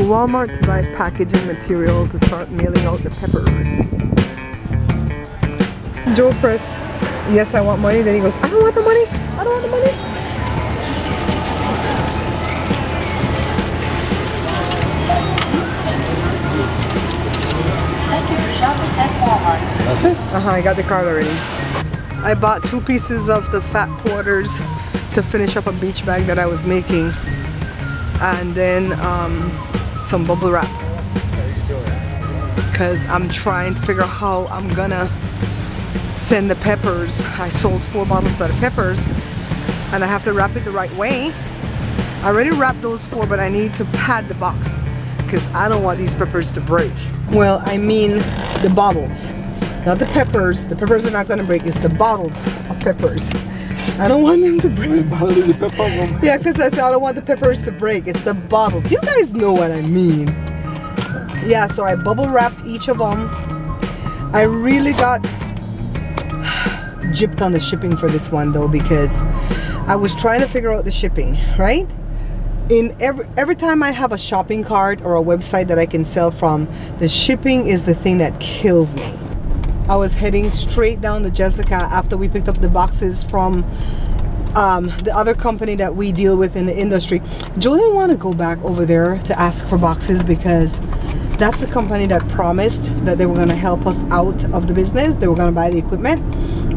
Walmart to buy packaging material to start mailing out the peppers. Joe pressed, yes, I want money. Then he goes, I don't want the money. I don't want the money. Thank you for shopping at Walmart. That's it? I got the card already. I bought 2 pieces of the fat quarters to finish up a beach bag that I was making. And then some bubble wrap. Because I'm trying to figure out how I'm gonna send the peppers. I sold 4 bottles of the peppers and I have to wrap it the right way. I already wrapped those 4, but I need to pad the box because I don't want these peppers to break. Well, I mean the bottles, not the peppers. The peppers are not gonna break, it's the bottles of peppers. I don't want them to break. Yeah, because I said I don't want the peppers to break. It's the bottles. You guys know what I mean. Yeah, so I bubble wrapped each of them. I really got gypped on the shipping for this one though, because I was trying to figure out the shipping, right? In every time I have a shopping cart or a website that I can sell from, the shipping is the thing that kills me. I was heading straight down to Jessica after we picked up the boxes from the other company that we deal with in the industry. Joe didn't want to go back over there to ask for boxes because that's the company that promised that they were going to help us out of the business. They were going to buy the equipment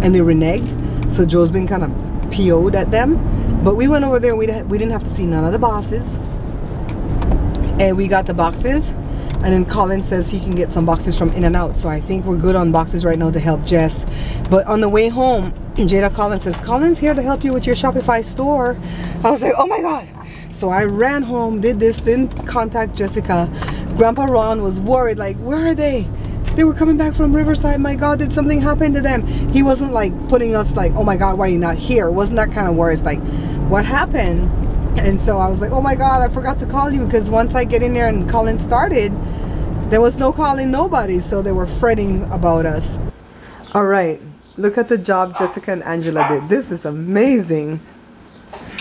and they reneged. So Joe's been kind of PO'd at them. But we went over there, we didn't have to see none of the boxes. And we got the boxes. And then Colin says he can get some boxes from In-N-Out. So I think we're good on boxes right now to help Jess. But on the way home, Jada Collins says, Colin's here to help you with your Shopify store. I was like, oh my God. So I ran home, did this, didn't contact Jessica. Grandpa Ron was worried, like, where are they? They were coming back from Riverside. My God, did something happen to them? He wasn't like putting us like, oh my God, why are you not here? It wasn't that kind of worry. It's like, what happened? And so I was like, oh my God, I forgot to call you, because once I get in there and Colin started, there was no calling nobody, so they were fretting about us. All right, look at the job Jessica and Angela did. This is amazing.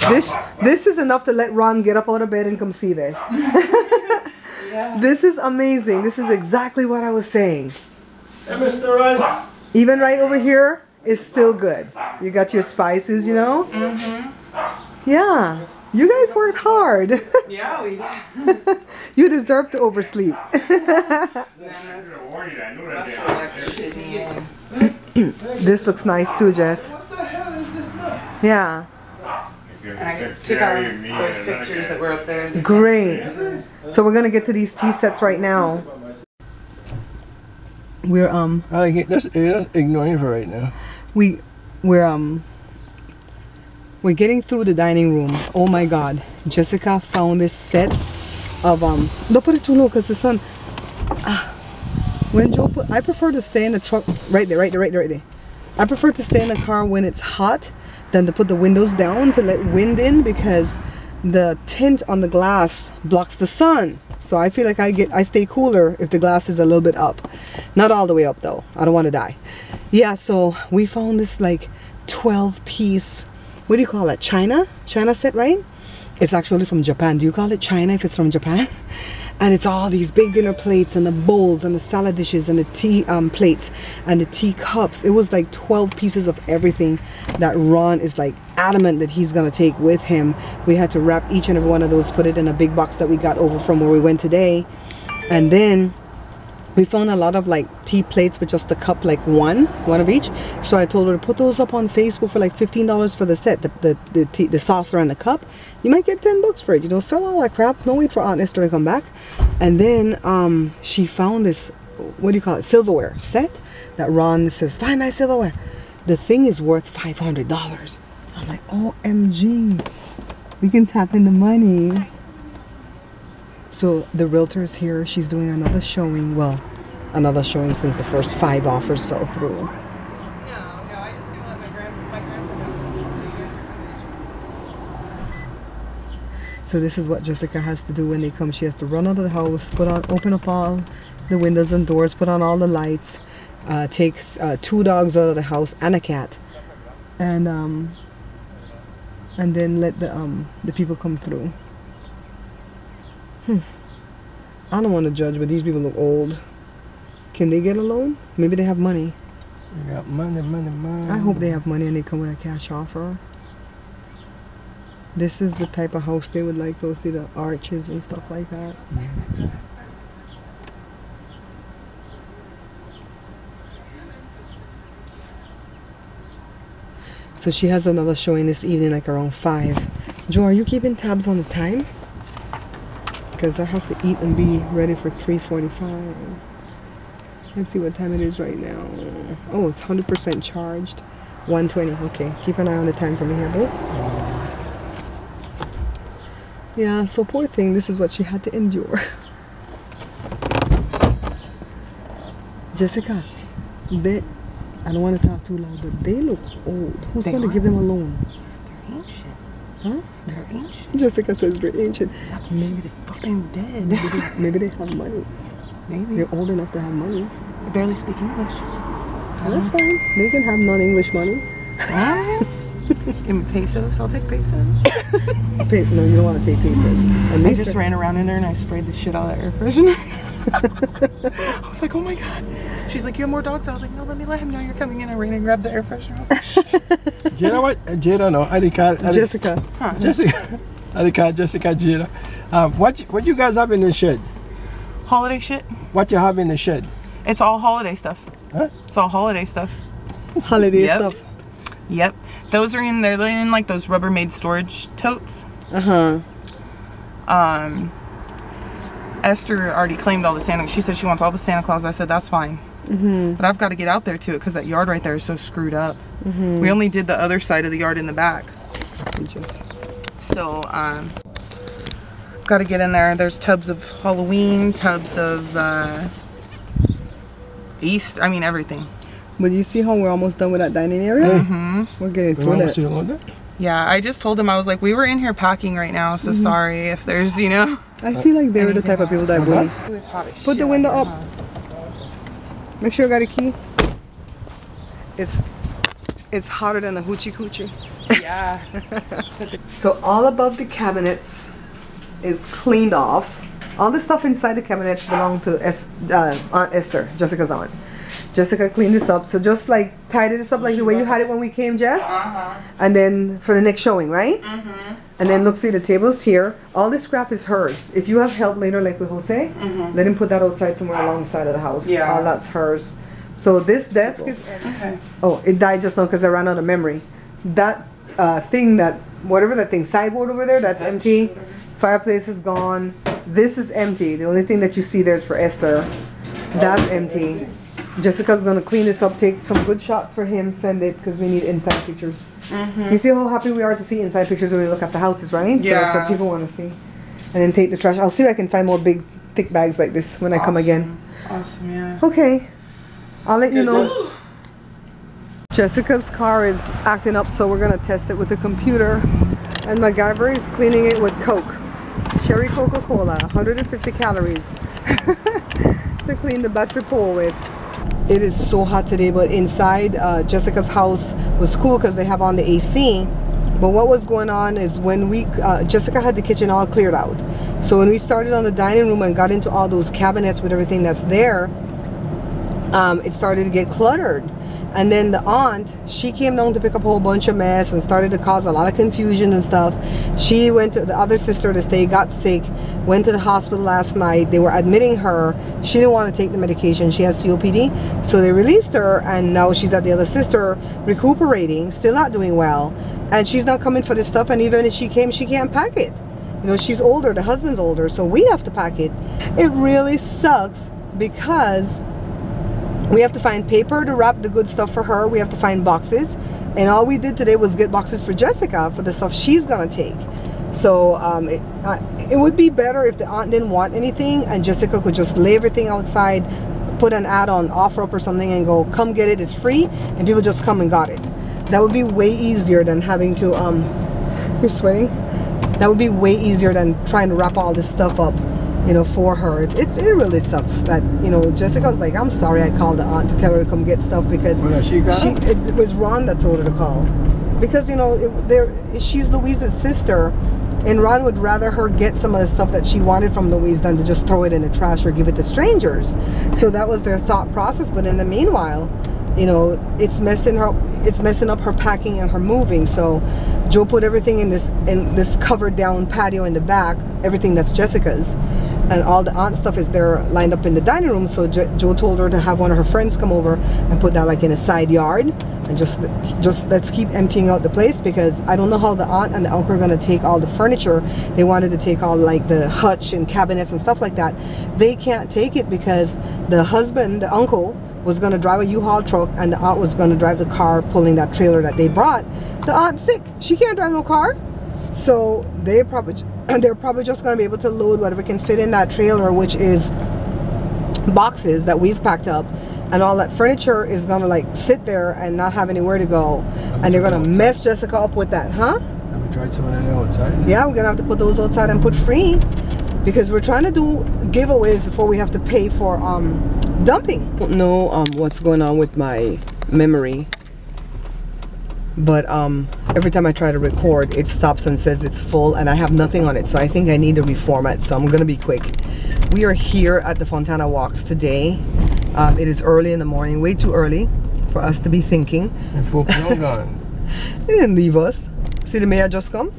This is enough to let Ron get up out of bed and come see this. Yeah. This is amazing. This is exactly what I was saying. Hey, Mr. Ron. Even right over here is still good. You got your spices, you know? Mm-hmm. Yeah. You guys worked hard. Yeah, we did. You deserve to oversleep. This looks nice too, Jess. What the hell is this now? Yeah. And I took out those pictures that were up there. And Great. So we're gonna get to these tea sets right now. We're That's ignoring for right now. We're getting through the dining room. Oh my God, Jessica found this set of don't put it too low because the sun. When Joe I prefer to stay in the truck right there. I prefer to stay in the car when it's hot than to put the windows down to let wind in, because the tint on the glass blocks the sun. So I feel like I stay cooler if the glass is a little bit up. Not all the way up though. I don't want to die. Yeah, so we found this like 12-piece, what do you call it? China set, right? It's actually from Japan. Do you call it China if it's from Japan? And it's all these big dinner plates and the bowls and the salad dishes and the tea plates and the tea cups. It was like 12 pieces of everything that Ron is like adamant that he's gonna take with him. We had to wrap each and every one of those, put it in a big box that we got over from where we went today. And then we found a lot of like tea plates with just a cup, like one of each. So I told her to put those up on Facebook for like $15 for the set, the saucer and the cup. You might get 10 bucks for it, you know, sell all that crap. Don't wait for Aunt Esther to come back. And then she found this, what do you call it, silverware set that Ron says, find my silverware. The thing is worth $500. I'm like, OMG, we can tap in the money. So the realtor is here. She's doing another showing. Well, another showing since the first 5 offers fell through. No, I just didn't let my grandpa So this is what Jessica has to do when they come. She has to run out of the house, open up all the windows and doors, put on all the lights, take 2 dogs out of the house and a cat, and then let the people come through. I don't want to judge, but these people look old. Can they get a loan? Maybe they have money. You got money, money, money. I hope they have money and they come with a cash offer. This is the type of house they would like, though. See the arches and stuff like that. So she has another showing this evening, like around 5. Joe, are you keeping tabs on the time? Because I have to eat and be ready for 3:45. Let's see what time it is right now. Oh, it's 100% charged. 1:20. Okay, keep an eye on the time for me here, boo. Yeah, so poor thing. This is what she had to endure. Jessica, I don't want to talk too loud, but they look old. Who's going to give them a loan? They're ancient. Huh? They're ancient. Jessica says they're ancient. Maybe they're fucking dead. Maybe they have money. Maybe. They're old enough to have money. They barely speak English. That's fine. They can have non-English money. Give me pesos. I'll take pesos. No, you don't want to take pesos. At I least just ran around in there and I sprayed the shit out of that air freshener. I was like, oh my god. She's like, you have more dogs? I was like, no, let me let him know you're coming in. I ran and grabbed the air freshener. I was like, shit. Jada, what? Jada, no. Jessica. Huh. Jessica. Jessica, Jada. What you guys have in the shed? Holiday shit. What you have in the shed? It's all holiday stuff. Huh? It's all holiday stuff. Holiday stuff. Yep. Those are in, they're in like those Rubbermaid storage totes. Uh-huh. Esther already claimed all the Santa. She said she wants all the Santa Claus. I said that's fine. But I've got to get out there to it because that yard right there is so screwed up. We only did the other side of the yard in the back. So got to get in there. There's tubs of Halloween, tubs of Easter. I mean everything. But you see how we're almost done with that dining area? We're getting through it. Yeah, I just told him, I was like, we were in here packing right now, so sorry if there's, you know. I feel like they're the type of people that wouldn't. Put the window up. Make sure you got a key. It's hotter than a hoochie coochie. Yeah. So all above the cabinets is cleaned off. All the stuff inside the cabinets belong to Aunt Esther, Jessica's aunt. Jessica cleaned this up, so just like tidy this up like the way you had it when we came, Jess. And then for the next showing, right? And then look, see the tables here. All this scrap is hers. If you have help later, like with Jose, let him put that outside somewhere along the side of the house. Yeah. All that's hers. So this desk is. Oh, it died just now because I ran out of memory. That thing, whatever that thing, sideboard over there, that's empty. Fireplace is gone. This is empty. The only thing that you see there is for Esther. That's empty. Jessica's gonna clean this up, take some good shots for him, send it because we need inside pictures. You see how happy we are to see inside pictures when we look at the houses, right? Yeah. So people want to see. And then take the trash. I'll see if I can find more big, thick bags like this when I come again. Awesome, yeah. Okay. I'll let you know. Jessica's car is acting up, so we're gonna test it with the computer. And MacGyver is cleaning it with Coke. Cherry Coca-Cola, 150 calories to clean the battery pole with. It is so hot today, but inside Jessica's house was cool because they have on the AC. But what was going on is when Jessica had the kitchen all cleared out. So when we started on the dining room and got into all those cabinets with everything that's there, it started to get cluttered. And then the aunt, she came down to pick up a whole bunch of mess and started to cause a lot of confusion and stuff. She went to the other sister to stay, got sick, went to the hospital last night. They were admitting her. She didn't want to take the medication. She has COPD. So they released her, and now she's at the other sister recuperating, still not doing well. And she's not coming for this stuff, and even if she came, she can't pack it. You know, she's older, the husband's older, so we have to pack it. It really sucks because we have to find paper to wrap the good stuff for her. We have to find boxes. And all we did today was get boxes for Jessica for the stuff she's gonna take. So it would be better if the aunt didn't want anything and Jessica could just lay everything outside, put an ad on OfferUp or something and go, come get it, it's free. And people just come and got it. That would be way easier than having to, you're sweating? That would be way easier than trying to wrap all this stuff up, you know, for her. It really sucks that, you know, Jessica's like, I'm sorry I called the aunt to tell her to come get stuff because it was Ron that told her to call. Because, you know, she's Louise's sister And Ron would rather her get some of the stuff that she wanted from Louise than to just throw it in the trash or give it to strangers. So that was their thought process. But in the meanwhile, you know, it's messing up her packing and her moving. So Joe put everything in this covered down patio in the back, everything that's Jessica's, and all the aunt stuff is there lined up in the dining room. So Joe told her to have one of her friends come over and put that like in a side yard, and just let's keep emptying out the place, because I don't know how the aunt and the uncle are gonna take all the furniture. They wanted to take all like the hutch and cabinets and stuff like that. They can't take it because the husband, the uncle, was going to drive a U-Haul truck, and the aunt was going to drive the car pulling that trailer that they brought. The aunt's sick. She can't drive no car. So they're probably just going to be able to load whatever can fit in that trailer, which is boxes that we've packed up, and all that furniture is going to like sit there and not have anywhere to go. And they're going to mess Jessica up with that, huh? Have we tried some of that outside? Yeah, we're going to have to put those outside and put free, because we're trying to do giveaways before we have to pay for dumping. I don't know what's going on with my memory, but every time I try to record, it stops and says it's full, and I have nothing on it, so I think I need to reformat. So I'm gonna be quick. We are here at the Fontana Walks today. It is early in the morning, way too early for us to be thinking. And folks all gone. They didn't leave us. See the mayor just come?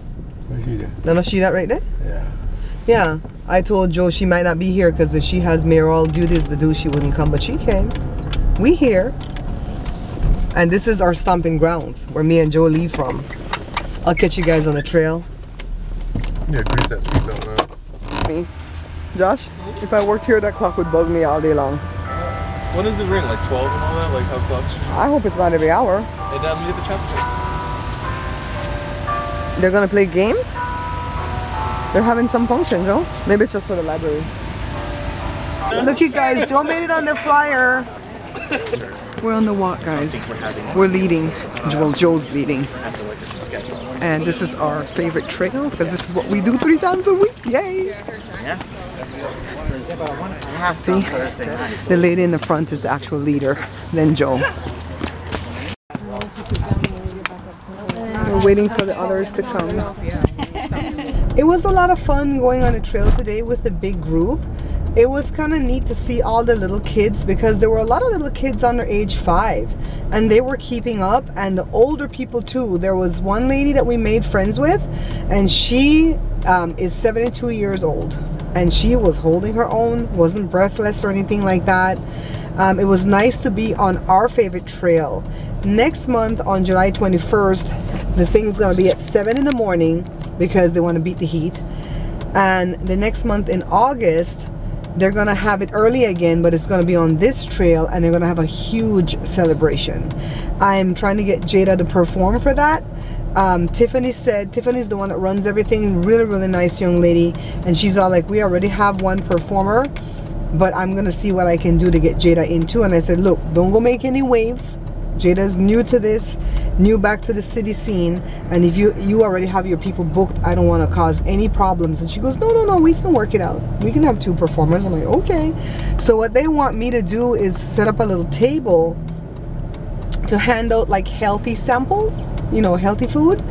Where's she there? No, see that right there? Yeah. Yeah, I told Joe she might not be here because if she has mayoral duties to do, she wouldn't come, but she came. We here. And this is our stomping grounds where me and Joe leave from. I'll catch you guys on the trail. Yeah, grease that seatbelt now. Me. Josh, if I worked here, that clock would bug me all day long. When does it ring? Like 12 and all that? Like how clocks? I hope it's not every hour. Hey, Dad, let me get the chopstick. They're gonna play games? They're having some function, Joe. Maybe it's just for the library. Look, you guys, Joe made it on the flyer. We're on the walk, guys. We're leading. Well, Joe's leading. And this is our favorite trail because this is what we do 3 times a week. Yay! See, the lady in the front is the actual leader, then Joe. We're waiting for the others to come. It was a lot of fun going on a trail today with the big group. It was kind of neat to see all the little kids, because there were a lot of little kids under age 5, and they were keeping up, and the older people too. There was one lady that we made friends with, and she is 72 years old, and she was holding her own, wasn't breathless or anything like that. It was nice to be on our favorite trail. Next month on July 21st, the thing's gonna be at 7 in the morning because they want to beat the heat, and the next month in August they're gonna have it early again, but it's gonna be on this trail, and they're gonna have a huge celebration. I'm trying to get Jada to perform for that. Tiffany's the one that runs everything, really nice young lady, and she's all like, we already have one performer, but I'm gonna see what I can do to get Jada into. And I said, look, don't go make any waves. Jada's new to this, new back to the city scene, and if you already have your people booked, I don't want to cause any problems. And she goes, no, we can work it out. We can have 2 performers. I'm like, okay. So what they want me to do is set up a little table to hand out like healthy samples, you know, healthy food.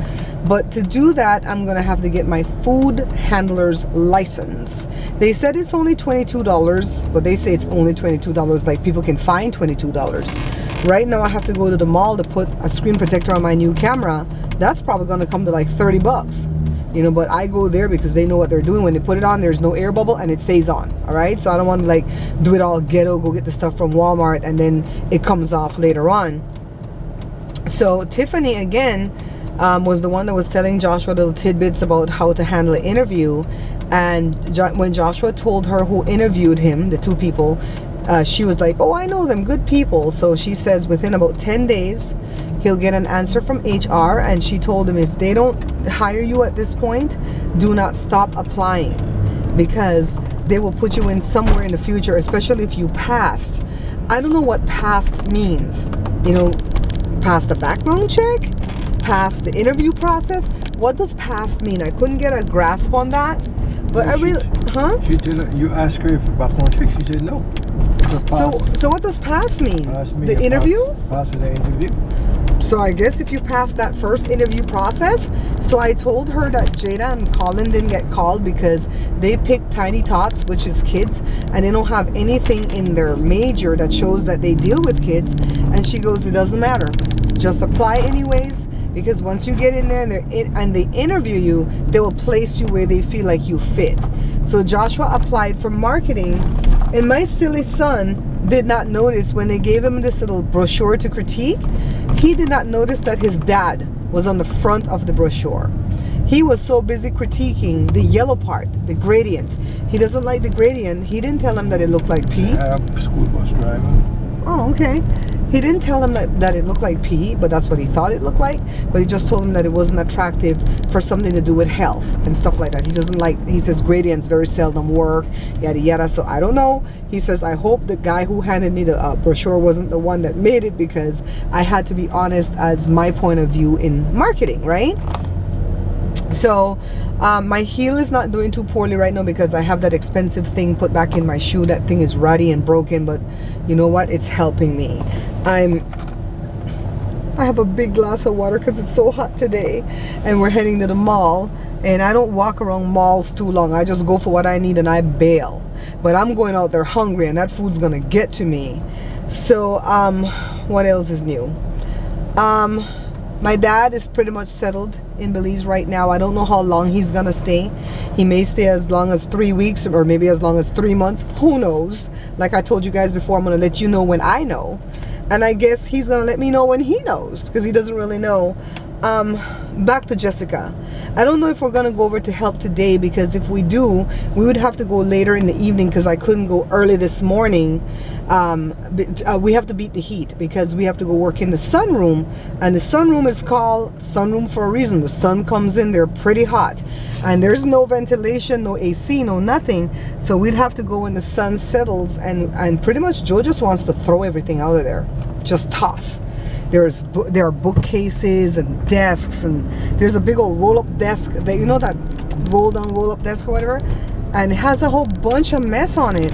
But to do that, I'm gonna have to get my food handler's license. They said it's only $22, but they say it's only $22, like people can find $22. Right now I have to go to the mall to put a screen protector on my new camera. That's probably gonna come to like 30 bucks. You know, but I go there because they know what they're doing. When they put it on, there's no air bubble and it stays on. All right, so I don't want to like do it all ghetto, go get the stuff from Walmart and then it comes off later on. So Tiffany again was the one that was telling Joshua little tidbits about how to handle an interview, and when Joshua told her who interviewed him, the 2 people, she was like, oh, I know them, good people. So she says within about 10 days he'll get an answer from HR, and she told him if they don't hire you at this point, do not stop applying, because they will put you in somewhere in the future, especially if you passed. I don't know what passed means, you know, past the background check, past the interview process. What does past mean? I couldn't get a grasp on that, but I really, She did. You asked her if background check. She said no. So what does pass mean? Pass mean the interview? Pass for the interview. So I guess if you pass that first interview process. So I told her that Jada and Colin didn't get called because they picked Tiny Tots, which is kids, and they don't have anything in their major that shows that they deal with kids. And she goes, it doesn't matter, just apply anyways, because once you get in there and they interview you, they will place you where they feel like you fit. So Joshua applied for marketing, and my silly son did not notice when they gave him this little brochure to critique. He did not notice that his dad was on the front of the brochure. He was so busy critiquing the yellow part, the gradient. He doesn't like the gradient. He didn't tell him that it looked like pee. School bus driver. Oh, okay. He didn't tell him that it looked like pee, but that's what he thought it looked like. But he just told him that it wasn't attractive for something to do with health and stuff like that. He doesn't like, he says gradients very seldom work, yada yada. So I don't know. He says, I hope the guy who handed me the brochure wasn't the one that made it, because I had to be honest as my point of view in marketing, right? So my heel is not doing too poorly right now because I have that expensive thing put back in my shoe. That thing is ruddy and broken, but you know what? It's helping me. I have a big glass of water because it's so hot today, and we're heading to the mall, and I don't walk around malls too long. I just go for what I need and I bail. But I'm going out there hungry, and that food's gonna get to me. So what else is new? My dad is pretty much settled in Belize right now. I don't know how long he's gonna stay. He may stay as long as 3 weeks, or maybe as long as 3 months. Who knows? Like I told you guys before, I'm gonna let you know when I know. And I guess he's gonna let me know when he knows, because he doesn't really know. Back to Jessica. I don't know if we're gonna go over to help today, because if we do, we would have to go later in the evening, because I couldn't go early this morning. We have to beat the heat because we have to go work in the sunroom, and the sunroom is called sunroom for a reason. The sun comes in there pretty hot, and there's no ventilation, no AC, no nothing. So we'd have to go when the sun settles, and pretty much Joe just wants to throw everything out of there, just toss. There are bookcases and desks, and there's a big old roll-up desk that, you know, that roll-down roll-up desk or whatever, and it has a whole bunch of mess on it.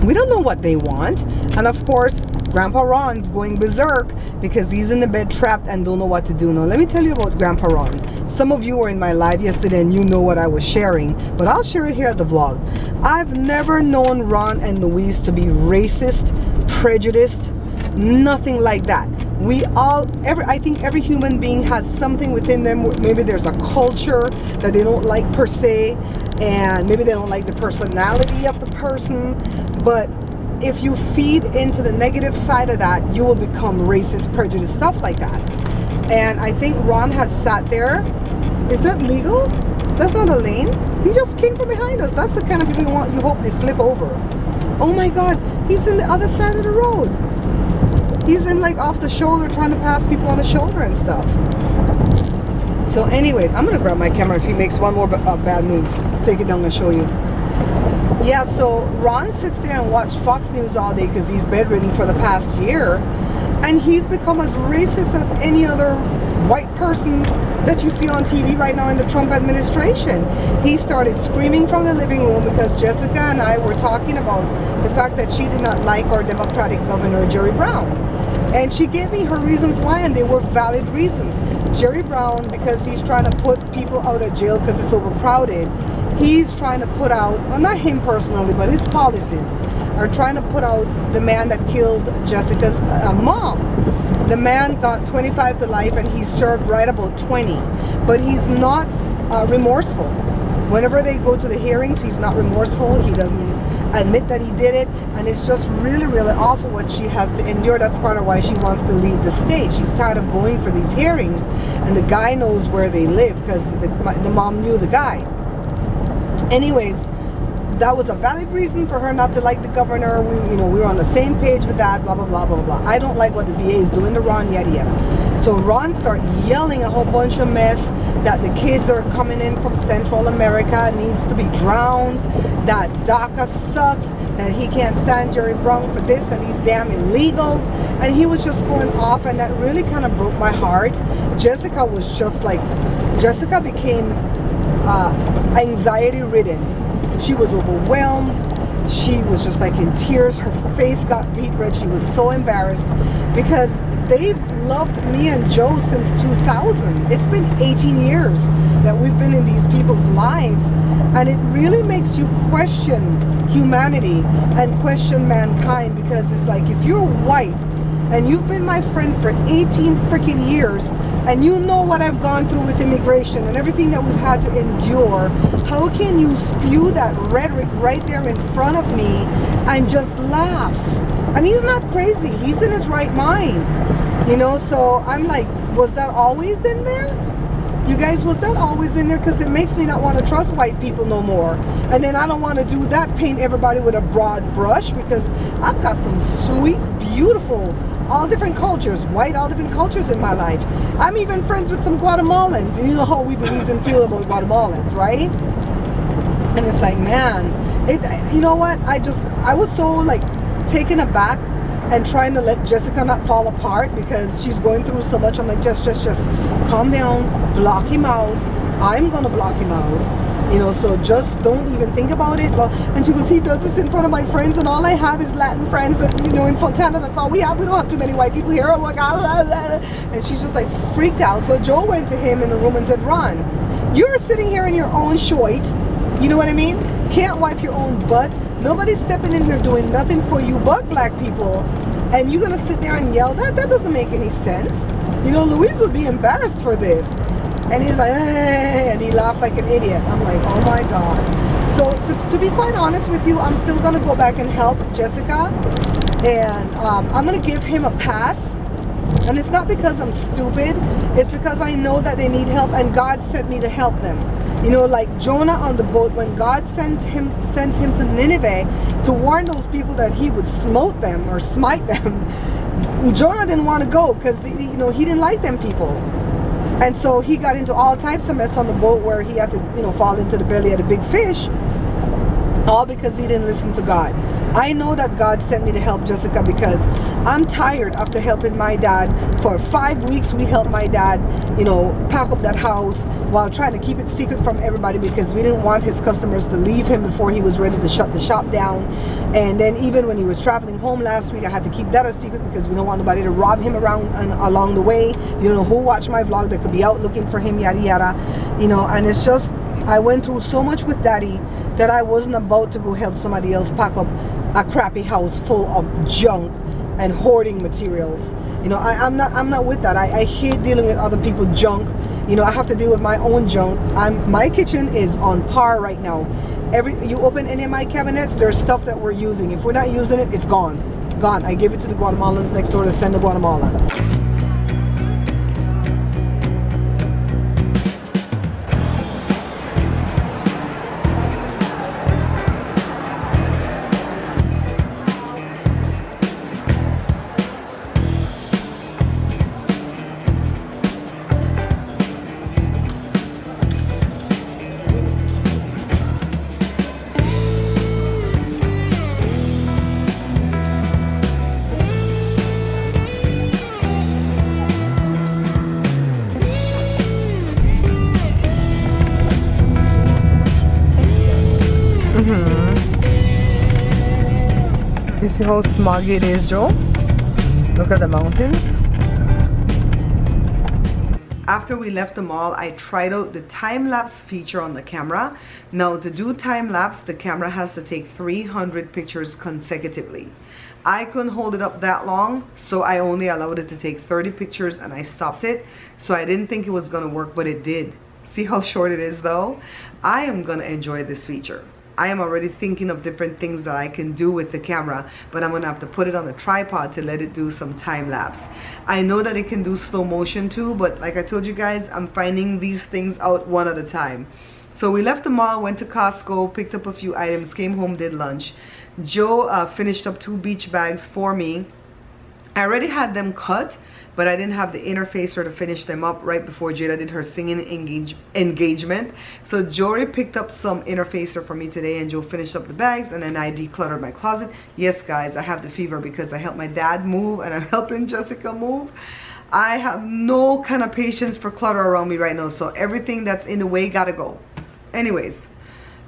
We don't know what they want. And of course, Grandpa Ron's going berserk because he's in the bed trapped and don't know what to do. Now, let me tell you about Grandpa Ron. Some of you were in my live yesterday and you know what I was sharing, but I'll share it here at the vlog. I've never known Ron and Louise to be racist, prejudiced, nothing like that. I think every human being has something within them. Maybe there's a culture that they don't like per se, and maybe they don't like the personality of the person. But if you feed into the negative side of that, you will become racist, prejudiced, stuff like that. And I think Ron has sat there. Is that legal? That's not a lane. He just came from behind us. That's the kind of people you hope they flip over. Oh my God, he's in the other side of the road. He's in like off the shoulder trying to pass people on the shoulder and stuff. So anyway, I'm gonna grab my camera. If he makes one more bad move, take it down and show you. Yeah, so Ron sits there and watches Fox News all day because he's bedridden for the past year, and he's become as racist as any other white person that you see on TV right now in the Trump administration. He started screaming from the living room because Jessica and I were talking about the fact that she did not like our Democratic governor, Jerry Brown. And she gave me her reasons why, and they were valid reasons. Jerry Brown, because he's trying to put people out of jail because it's overcrowded. He's trying to put out, well, not him personally, but his policies are trying to put out the man that killed Jessica's mom. The man got 25 to life and he served right about 20. But he's not remorseful. Whenever they go to the hearings, he's not remorseful. He doesn't admit that he did it, and it's just really, really awful what she has to endure. That's part of why she wants to leave the state. She's tired of going for these hearings, and the guy knows where they live because the mom knew the guy. Anyways, that was a valid reason for her not to like the governor. We were on the same page with that, blah, blah, blah, blah, blah. I don't like what the VA is doing to Ron, yada, yada. So Ron started yelling a whole bunch of mess, that the kids are coming in from Central America, needs to be drowned, that DACA sucks, that he can't stand Jerry Brown for this and these damn illegals. And he was just going off, and that really kind of broke my heart. Jessica was just like, Jessica became anxiety ridden. She was overwhelmed. She was just like in tears. Her face got beet red. She was so embarrassed because they've loved me and Joe since 2000. It's been 18 years that we've been in these people's lives, and it really makes you question humanity and question mankind, because it's like, if you're white and you've been my friend for 18 freaking years, and you know what I've gone through with immigration and everything that we've had to endure, how can you spew that rhetoric right there in front of me and just laugh? And he's not crazy, he's in his right mind, you know. So I'm like, was that always in there? You guys, was that always in there? Because it makes me not want to trust white people no more. And then I don't want to do that, paint everybody with a broad brush, because I've got some sweet, beautiful, all different cultures, white, all different cultures in my life. I'm even friends with some Guatemalans, and you know how we believe and feel about Guatemalans, right? And it's like, man, you know what? I was so like taken aback and trying to let Jessica not fall apart because she's going through so much. I'm like, just calm down, block him out. I'm gonna block him out, you know, so just don't even think about it. And she goes, he does this in front of my friends, and all I have is Latin friends that, you know, in Fontana, that's all we have. We don't have too many white people here. Oh my God, blah, blah. And she's just like freaked out. So Joe went to him in the room and said, Ron, you're sitting here in your own shite, you know what I mean? Can't wipe your own butt. Nobody's stepping in here doing nothing for you but black people, and you're gonna sit there and yell? That doesn't make any sense. You know, Louise would be embarrassed for this. And he's like, hey, and he laughed like an idiot. I'm like, oh my God. So to be quite honest with you, I'm still gonna go back and help Jessica, and I'm gonna give him a pass. And it's not because I'm stupid, it's because I know that they need help, and God sent me to help them. You know, like Jonah on the boat, when God sent him to Nineveh to warn those people that he would smote them or smite them, Jonah didn't want to go because, you know, he didn't like them people. And so he got into all types of mess on the boat, where he had to, you know, fall into the belly of the big fish, all because he didn't listen to God. I know that God sent me to help Jessica because I'm tired after helping my dad. For 5 weeks we helped my dad, you know, pack up that house while trying to keep it secret from everybody, because we didn't want his customers to leave him before he was ready to shut the shop down. And then even when he was traveling home last week, I had to keep that a secret because we don't want nobody to rob him around and along the way. You don't know who watched my vlog that could be out looking for him, yada yada, you know. And it's just, I went through so much with Daddy that I wasn't about to go help somebody else pack up a crappy house full of junk and hoarding materials. You know, I'm not with that. I hate dealing with other people's junk. You know, I have to deal with my own junk. My kitchen is on par right now. You open any of my cabinets, there's stuff that we're using. If we're not using it, it's gone. I give it to the Guatemalans next door to send to Guatemala. You see how smoggy it is, Joe? Look at the mountains. After we left the mall, I tried out the time-lapse feature on the camera. Now, to do time-lapse, the camera has to take 300 pictures consecutively. I couldn't hold it up that long, so I only allowed it to take 30 pictures and I stopped it. So I didn't think it was gonna work, but it did. See how short it is though? I am gonna enjoy this feature. I am already thinking of different things that I can do with the camera, but I'm gonna have to put it on a tripod to let it do some time lapse. I know that it can do slow motion too, but like I told you guys, I'm finding these things out one at a time. So we left the mall, went to Costco, picked up a few items, came home, did lunch. Joe finished up 2 beach bags for me. I already had them cut, but I didn't have the interfacer to finish them up right before Jada did her singing engagement. So Jory picked up some interfacer for me today, and Joe finished up the bags, and then I decluttered my closet. Yes guys, I have the fever because I helped my dad move and I'm helping Jessica move. I have no kind of patience for clutter around me right now, so everything that's in the way gotta go. Anyways,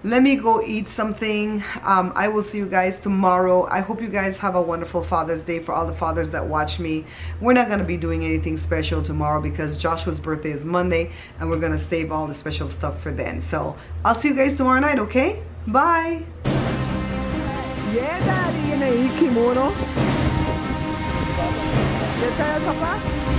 let me go eat something. I will see you guys tomorrow. I hope you guys have a wonderful Father's Day. For all the fathers that watch me, we're not going to be doing anything special tomorrow because Joshua's birthday is Monday, and we're going to save all the special stuff for then. So I'll see you guys tomorrow night, okay? Bye. Yeah, Daddy, in a kimono. ¿Qué tal, papá?